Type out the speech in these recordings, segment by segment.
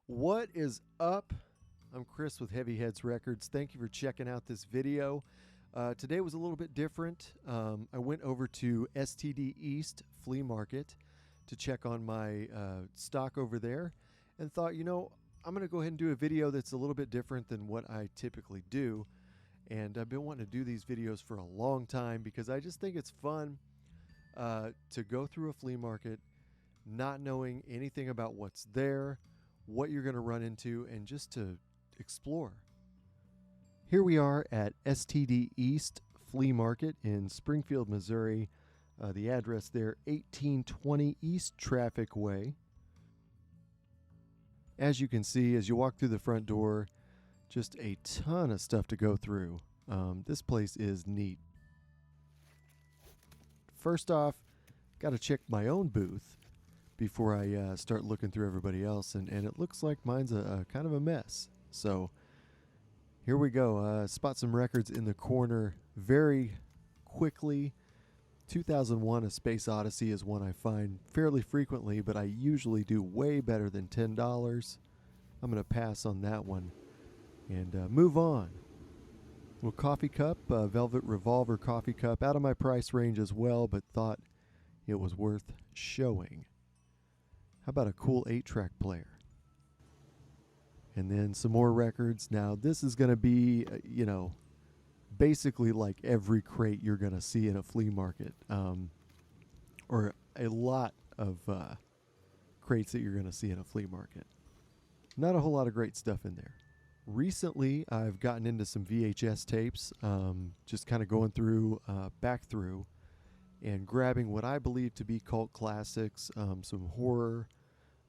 What is up? I'm Chris with Heavy Heads Records. Thank you for checking out this video. Today was a little bit different. I went over to STD East Flea Market to check on my stock over there and thought, I'm going to go ahead and do a video that's a little bit different than what I typically do. And I've been wanting to do these videos for a long time because I just think it's fun to go through a flea market not knowing anything about what's there, what you're going to run into, and just to explore. Here we are at STD East Flea Market in Springfield, Missouri. The address there, 1820 East Traffic Way. As you can see, as you walk through the front door, just a ton of stuff to go through. This place is neat. First off, got to check my own booth before I start looking through everybody else, and it looks like mine's a kind of a mess. So here we go. Spot some records in the corner very quickly. 2001 A Space Odyssey is one I find fairly frequently, but I usually do way better than $10. I'm going to pass on that one and move on. Little coffee cup, Velvet Revolver coffee cup, out of my price range as well, but thought it was worth showing. How about a cool 8-track player? And then some more records. Now, this is going to be, basically like every crate you're going to see in a flea market, or a lot of crates that you're going to see in a flea market. Not a whole lot of great stuff in there. Recently, I've gotten into some VHS tapes, just kind of going through, back through, and grabbing what I believe to be cult classics, some horror,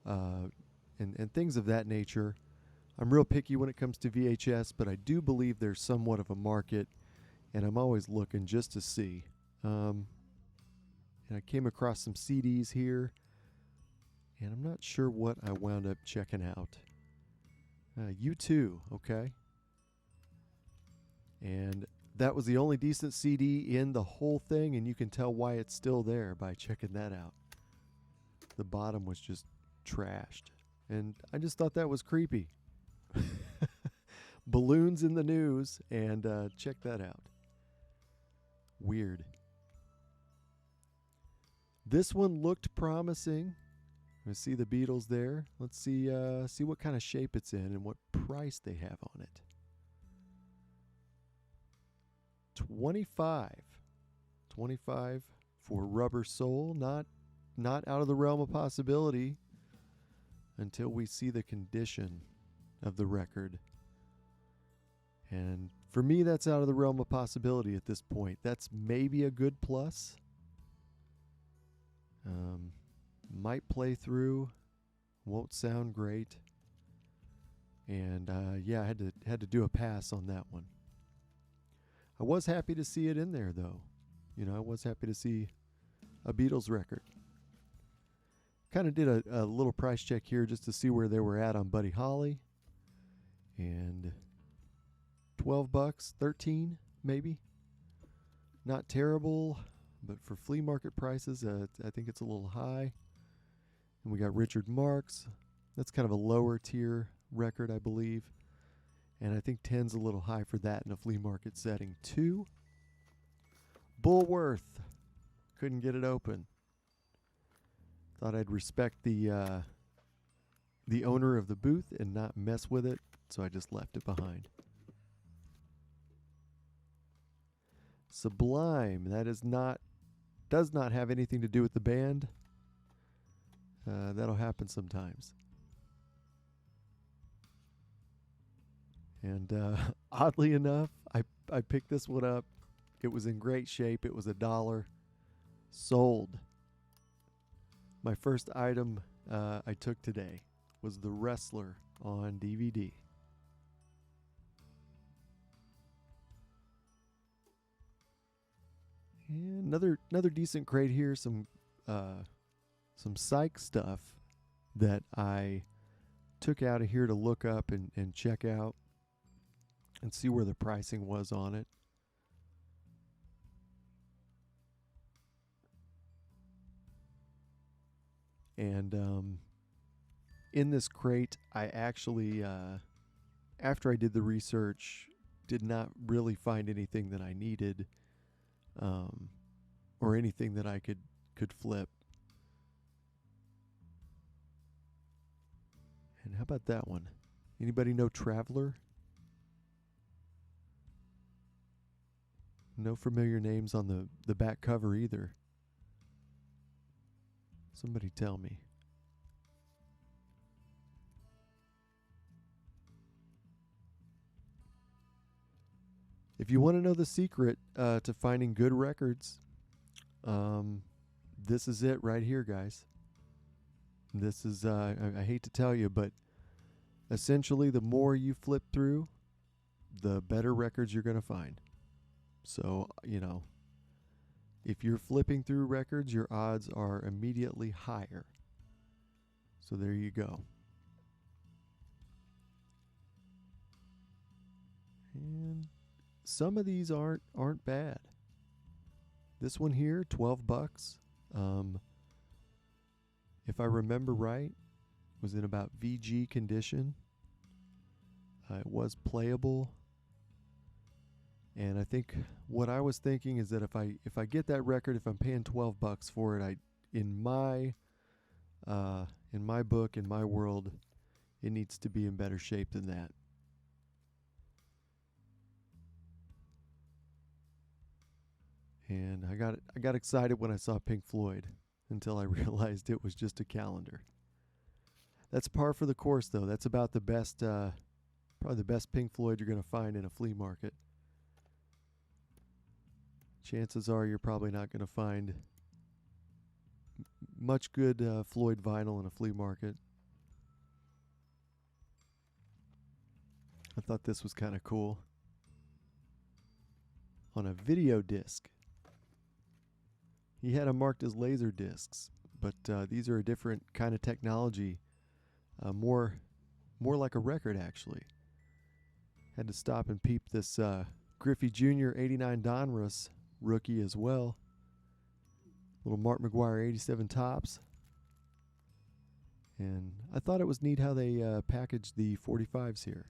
and things of that nature. I'm real picky when it comes to VHS, but I do believe there's somewhat of a market, and I'm always looking just to see. And I came across some CDs here, and I'm not sure what I wound up checking out. U2, okay. And that was the only decent CD in the whole thing, and you can tell why it's still there by checking that out. The bottom was just trashed, and I just thought that was creepy. Balloons in the news, and check that out. Weird. This one looked promising. I see the Beatles there. Let's see what kind of shape it's in and what price they have on it. $25 for Rubber Soul. Not out of the realm of possibility until we see the condition of the record. And for me, that's out of the realm of possibility at this point. That's maybe a good plus. Might play through, won't sound great. And yeah, I had to do a pass on that one. I was happy to see it in there, though. I was happy to see a Beatles record. Kind of did a little price check here just to see where they were at on Buddy Holly. And $12, 13 maybe. Not terrible, but for flea market prices, I think it's a little high. And we got Richard Marx. That's kind of a lower tier record, I believe. And I think 10's a little high for that in a flea market setting too. Bullworth. Couldn't get it open. Thought I'd respect the owner of the booth and not mess with it, so I just left it behind. Sublime. That does not have anything to do with the band. That'll happen sometimes. And oddly enough, I picked this one up. It was in great shape. It was $1. Sold. My first item I took today was The Wrestler on DVD. And another decent crate here. Some psych stuff that I took out of here to look up and check out and see where the pricing was on it. And in this crate, I actually, after I did the research, did not really find anything that I needed, or anything that I could flip. And how about that one? Anybody know Traveler? No familiar names on the back cover either. Somebody tell me. If you want to know the secret to finding good records, this is it right here, guys. This is, I hate to tell you, but essentially the more you flip through, the better records you're going to find. So, you know, if you're flipping through records, your odds are immediately higher. So there you go. And some of these aren't bad. This one here, $12. If I remember right, was in about VG condition. It was playable. And I think what I was thinking is that if I get that record, if I'm paying $12 for it, in my book, in my world, it needs to be in better shape than that. And I got excited when I saw Pink Floyd until I realized it was just a calendar. That's par for the course, though. That's about the best, probably the best Pink Floyd you're going to find in a flea market. Chances are you're probably not going to find much good Floyd vinyl in a flea market. I thought this was kind of cool. On a video disc. He had them marked as laser discs, but these are a different kind of technology. More like a record, actually. Had to stop and peep this Griffey Jr. 89 Donruss rookie as well. Little Mark McGuire 87 tops. And I thought it was neat how they packaged the 45s here.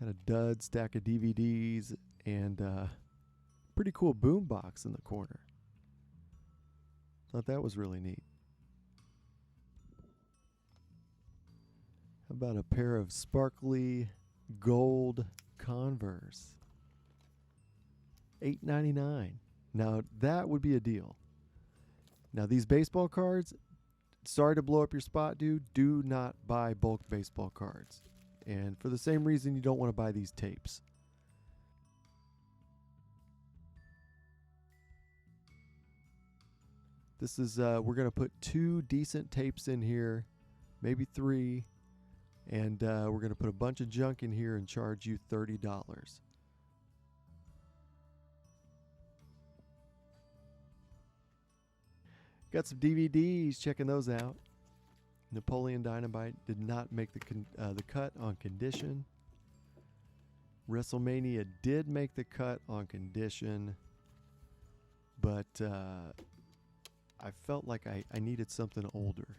Had a dud stack of DVDs and pretty cool boom box in the corner. Thought that was really neat. How about a pair of sparkly gold Converse? $8.99. Now that would be a deal. Now these baseball cards, sorry to blow up your spot, dude. Do not buy bulk baseball cards. And for the same reason you don't want to buy these tapes. This is, we're going to put 2 decent tapes in here, maybe 3, and we're going to put a bunch of junk in here and charge you $30. Got some DVDs, checking those out. Napoleon Dynamite did not make the cut on condition. WrestleMania did make the cut on condition, but I felt like I needed something older.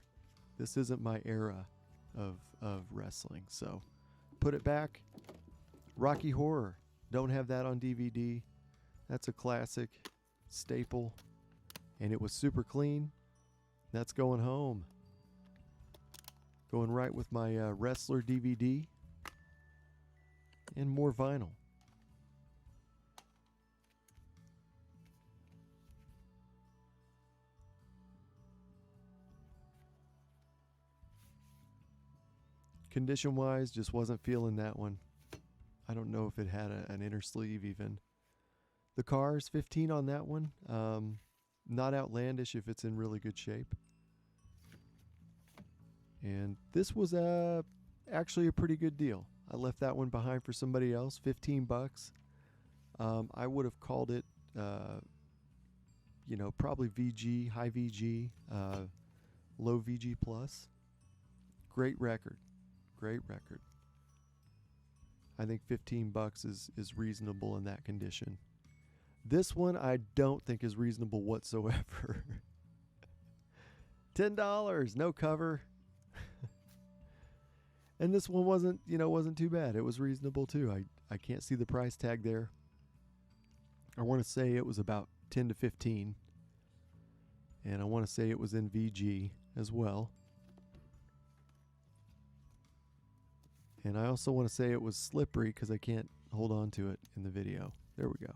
This isn't my era of wrestling, so put it back. Rocky Horror, don't have that on DVD. That's a classic staple, and it was super clean. That's going home. Going right with my Wrestler DVD and more vinyl. Condition wise, just wasn't feeling that one. I don't know if it had an inner sleeve even. The Cars, 15 on that one. Not outlandish if it's in really good shape. And this was actually a pretty good deal. I left that one behind for somebody else, $15. I would have called it, probably VG, high VG, low VG plus. Great record. Great record. I think $15 is reasonable in that condition. This one I don't think is reasonable whatsoever. $10, no cover. And this one wasn't too bad. It was reasonable too. I can't see the price tag there. I want to say it was about 10 to 15. And I want to say it was in VG as well. And I also want to say it was slippery because I can't hold on to it in the video. There we go.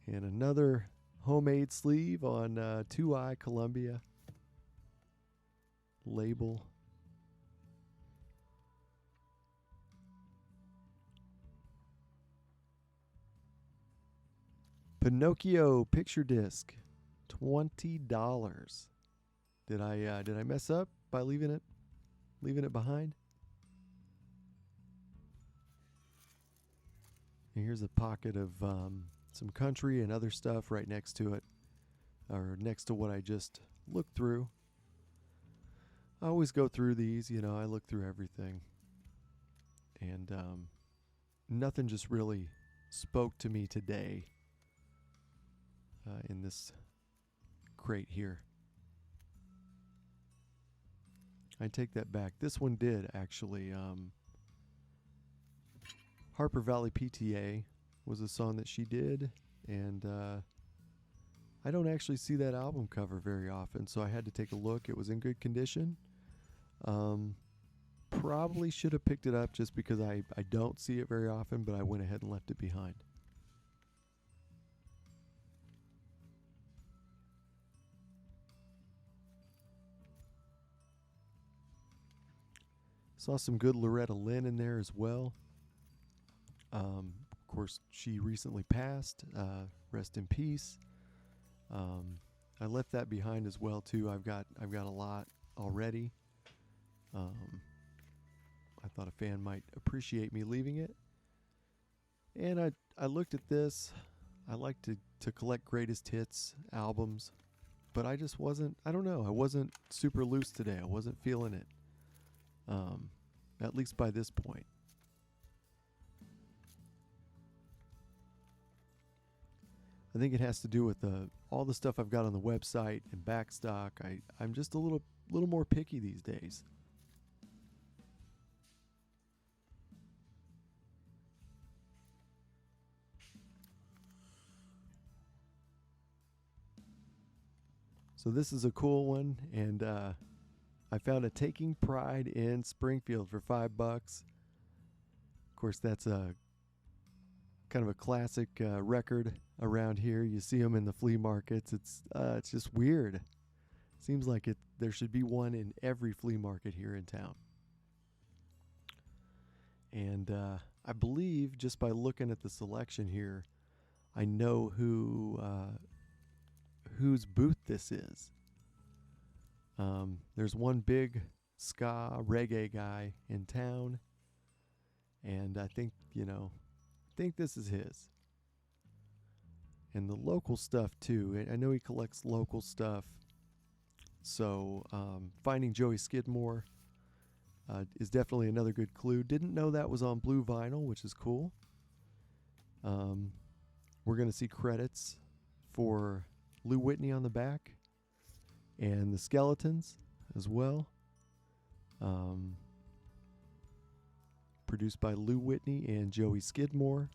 And another homemade sleeve on 2i Columbia label. Pinocchio picture disc, $20. Did I mess up by leaving it behind? And here's a pocket of some country and other stuff right next to it, or next to what I just looked through. I always go through these, I look through everything. And nothing just really spoke to me today in this crate here. I take that back. This one did actually. Harper Valley PTA was a song that she did, and I don't actually see that album cover very often, so I had to take a look. It was in good condition. Probably should have picked it up just because I don't see it very often, but I went ahead and left it behind. Saw some good Loretta Lynn in there as well. Of course, she recently passed. Rest in peace. I left that behind as well too. I've got a lot already. I thought a fan might appreciate me leaving it. And I looked at this. I like to collect greatest hits albums, but I just wasn't. I don't know. I wasn't super loose today. I wasn't feeling it. At least by this point. I think it has to do with all the stuff I've got on the website and back stock. I'm just a little more picky these days. So this is a cool one, and I found a Taking Pride in Springfield for $5. Of course, that's a kind of a classic record around here. You see them in the flea markets. It's just weird. Seems like there should be one in every flea market here in town. And I believe just by looking at the selection here, I know whose booth this is. There's one big ska reggae guy in town, and I think this is his. And the local stuff too. I know he collects local stuff. So finding Joey Skidmore is definitely another good clue. Didn't know that was on blue vinyl, which is cool. We're going to see credits for Lou Whitney on the back and the Skeletons as well. Produced by Lou Whitney and Joey Skidmore.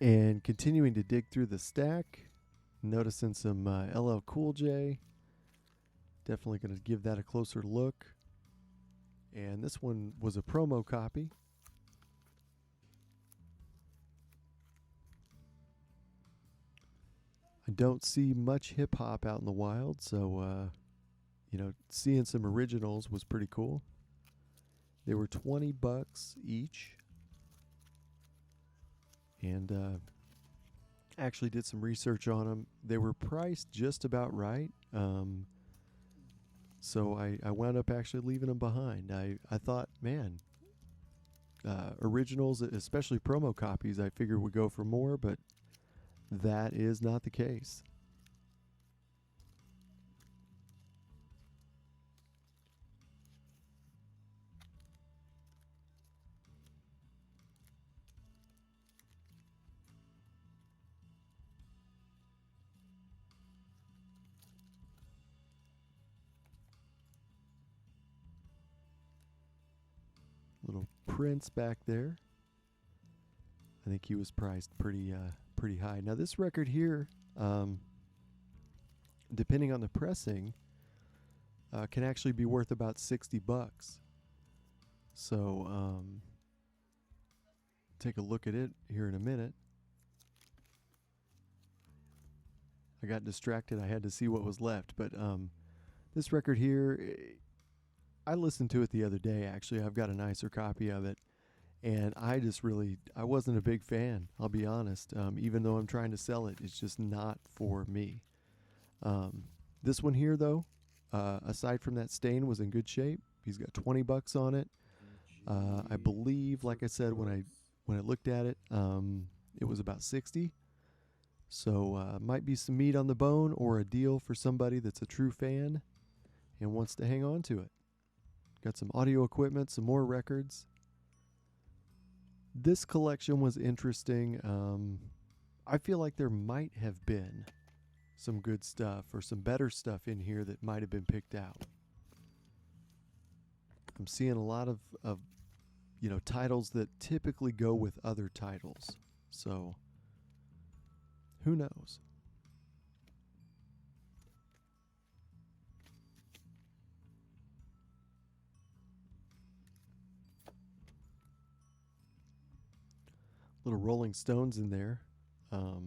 And continuing to dig through the stack, noticing some LL Cool J. Definitely going to give that a closer look. And this one was a promo copy. I don't see much hip hop out in the wild, so seeing some originals was pretty cool. They were $20 each. And Actually did some research on them. They were priced just about right. So I wound up actually leaving them behind. I thought, man, originals, especially promo copies, I figured would go for more, but that is not the case. Little Prince back there. I think he was priced pretty high. Now this record here, depending on the pressing, can actually be worth about $60. So take a look at it here in a minute. I got distracted. I had to see what was left, but this record here, I listened to it the other day. Actually, I've got a nicer copy of it, and I wasn't a big fan. I'll be honest. Even though I'm trying to sell it, it's just not for me. This one here, though, aside from that stain, was in good shape. He's got $20 on it. I believe, like I said, when I looked at it, it was about 60. So might be some meat on the bone or a deal for somebody that's a true fan and wants to hang on to it. Got some audio equipment, some more records. This collection was interesting. I feel like there might have been some good stuff or some better stuff in here that might have been picked out. I'm seeing a lot of titles that typically go with other titles. So who knows? Little Rolling Stones in there. I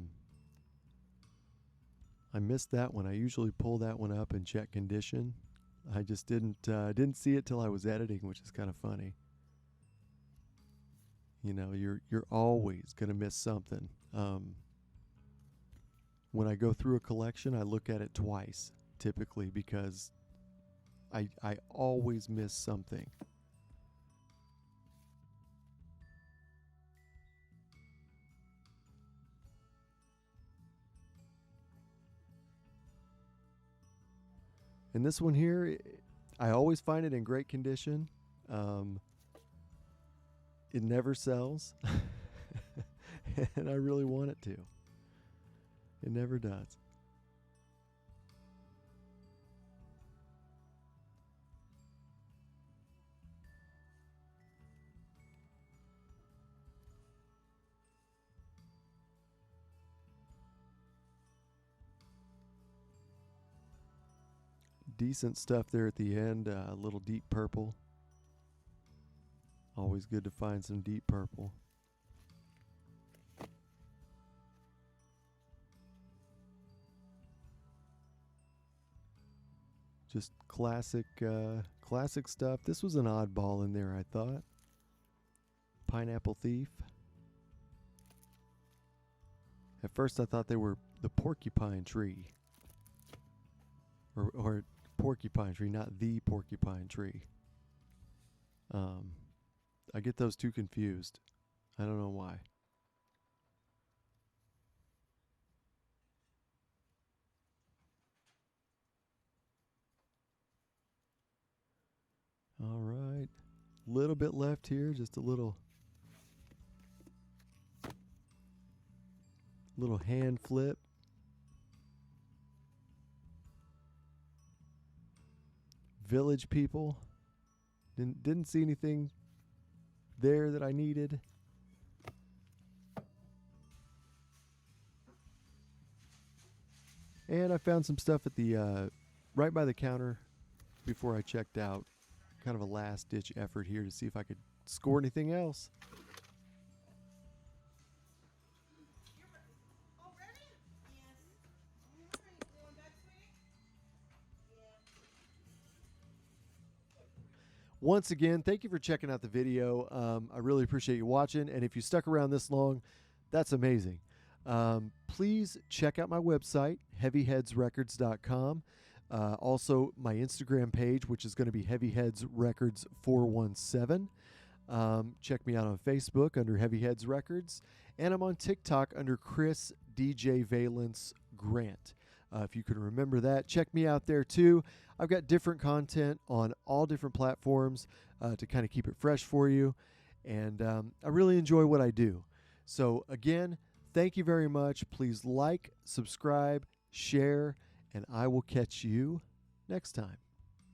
missed that one. I usually pull that one up and check condition. I just didn't see it till I was editing, which is kind of funny. You know, you're always gonna miss something. When I go through a collection, I look at it twice, typically, because I always miss something. And this one here, I always find it in great condition. It never sells, and I really want it to. It never does. Decent stuff there at the end. A little Deep Purple. Always good to find some Deep Purple. Just classic stuff. This was an oddball in there, I thought. Pineapple Thief. At first I thought they were the Porcupine Tree. Or Porcupine Tree, not the Porcupine Tree. I get those two confused. I don't know why. All right. Little bit left here, just a little hand flip. Village People. Didn't see anything there that I needed. And I found some stuff at the right by the counter before I checked out. Kind of a last ditch effort here to see if I could score anything else. Once again, thank you for checking out the video. I really appreciate you watching. And if you stuck around this long, that's amazing. Please check out my website, heavyheadsrecords.com. Also, my Instagram page, which is going to be heavyheadsrecords417. Check me out on Facebook under Heavyheads Records, and I'm on TikTok under Chris DJ Valence Grant. If you can remember that, check me out there too. I've got different content on all different platforms to kind of keep it fresh for you, and I really enjoy what I do. So again, thank you very much. Please like, subscribe, share, and I will catch you next time.